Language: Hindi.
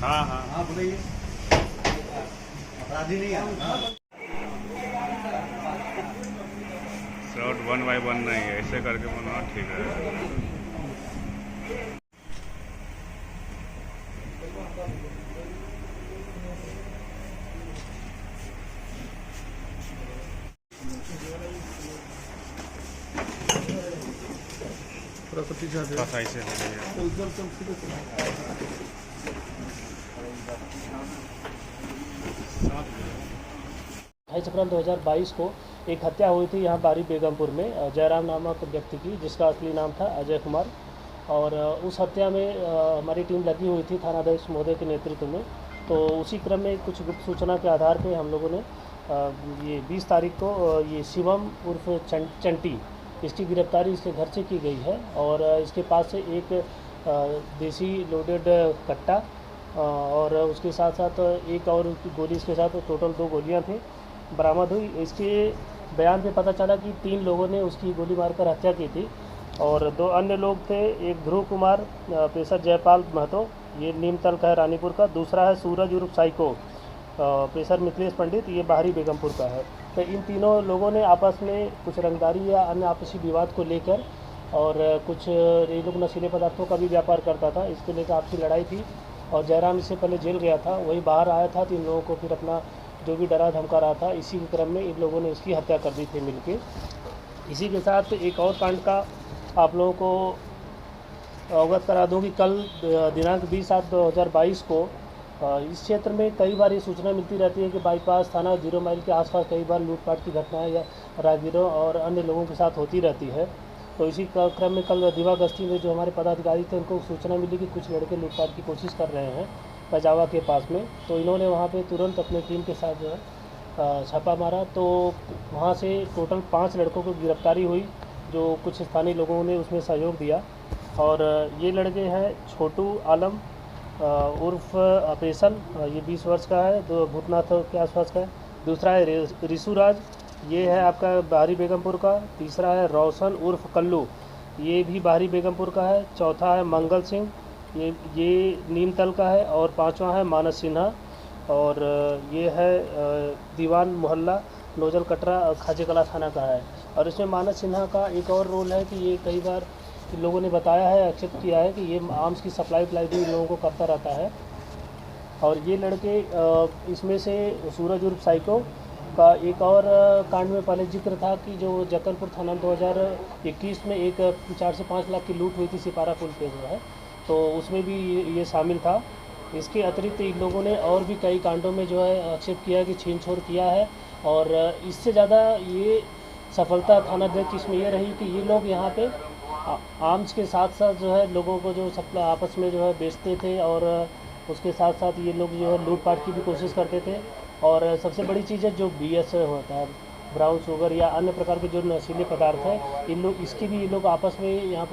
हाँ हाँ हाँ बोलिए। अपराधी नहीं है। शॉर्ट 1 by 1 नहीं है, ऐसे करके बनाना ठीक है। बस ऐसे हो गया। ढाई अप्रैल 2022 को एक हत्या हुई थी यहाँ बारी बेगमपुर में जयराम नामक व्यक्ति की, जिसका असली नाम था अजय कुमार। और उस हत्या में हमारी टीम लगी हुई थी थानाध्यक्ष महोदय के नेतृत्व में। तो उसी क्रम में कुछ गुप्त सूचना के आधार पर हम लोगों ने ये 20 तारीख को ये शिवम उर्फ चंटी, इसकी गिरफ्तारी इसके घर से की गई है। और इसके पास से एक देसी लोडेड कट्टा और उसके साथ साथ एक और गोली, इसके साथ टोटल 2 गोलियां थी बरामद हुई। इसके बयान पे पता चला कि 3 लोगों ने उसकी गोली मारकर हत्या की थी और 2 अन्य लोग थे। एक ध्रुव कुमार पेशर जयपाल महतो, ये नीमतल का है रानीपुर का। दूसरा है सूरज उर्फ साइको पेशर मिथिलेश पंडित, ये बाहरी बेगमपुर का है। तो इन तीनों लोगों ने आपस में कुछ रंगदारी या अन्य आपसी विवाद को लेकर और कुछ ये लोग नशीले पदार्थों का भी व्यापार करता था, इसको लेकर आपसी लड़ाई थी। और जयराम इससे पहले जेल गया था, वही बाहर आया था तो इन लोगों को फिर अपना जो भी डरा धमका रहा था, इसी के क्रम में इन लोगों ने उसकी हत्या कर दी थी मिलके। इसी के साथ एक और कांड का आप लोगों को अवगत करा दूं कि कल दिनांक 20/7/2022 को इस क्षेत्र में कई बार ये सूचना मिलती रहती है कि बाईपास थाना 0 माइल के आसपास कई बार लूटपाट की घटनाएं या राहगीरों और अन्य लोगों के साथ होती रहती है। तो इसी क्रम में कल दीवा गश्ती में जो हमारे पदाधिकारी थे, उनको सूचना मिली कि कुछ लड़के लूटपाट की कोशिश कर रहे हैं पजावा के पास में। तो इन्होंने वहाँ पे तुरंत अपने टीम के साथ जो है छापा मारा। तो वहाँ से टोटल 5 लड़कों को गिरफ्तारी हुई, जो कुछ स्थानीय लोगों ने उसमें सहयोग दिया। और ये लड़के हैं छोटू आलम उर्फ अपेसल, ये 20 वर्ष का है, तो भूतनाथ के आसपास का है। दूसरा है रिशुराज, ये है आपका बाहरी बेगमपुर का। तीसरा है रोशन उर्फ कल्लू, ये भी बाहरी बेगमपुर का है। चौथा है मंगल सिंह, ये नीमतल का है। और 5वां है मानस सिन्हा, और ये है दीवान मोहल्ला नोजल कटरा खाजे कला थाना का है। और इसमें मानस सिन्हा का एक और रोल है कि ये कई बार लोगों ने बताया है, एक्सेप्ट किया है कि ये आर्म्स की सप्लाई भी लोगों को करता रहता है। और ये लड़के इसमें से सूरज उर्फ साइको का एक और कांड में पहले जिक्र था कि जो जक्कनपुर थाना 2021 में एक 4 से 5 लाख की लूट हुई थी सिपारा पुल पे जो है, तो उसमें भी ये शामिल था। इसके अतिरिक्त इन लोगों ने और भी कई कांडों में जो है एक्सेप्ट किया कि छीन छोड़ किया है। और इससे ज़्यादा ये सफलता थानाध्यक्ष इसमें ये रही कि ये लोग यहाँ पे आर्म्स के साथ साथ जो है लोगों को जो सप्लाई आपस में जो है बेचते थे, और उसके साथ साथ ये लोग जो है लूटपाट की भी कोशिश करते थे। और सबसे बड़ी चीज़ है जो BS होता है, ब्राउन शुगर या अन्य प्रकार के जो नशीले पदार्थ हैं, इन लोग इसकी भी ये लोग आपस में यहाँ पर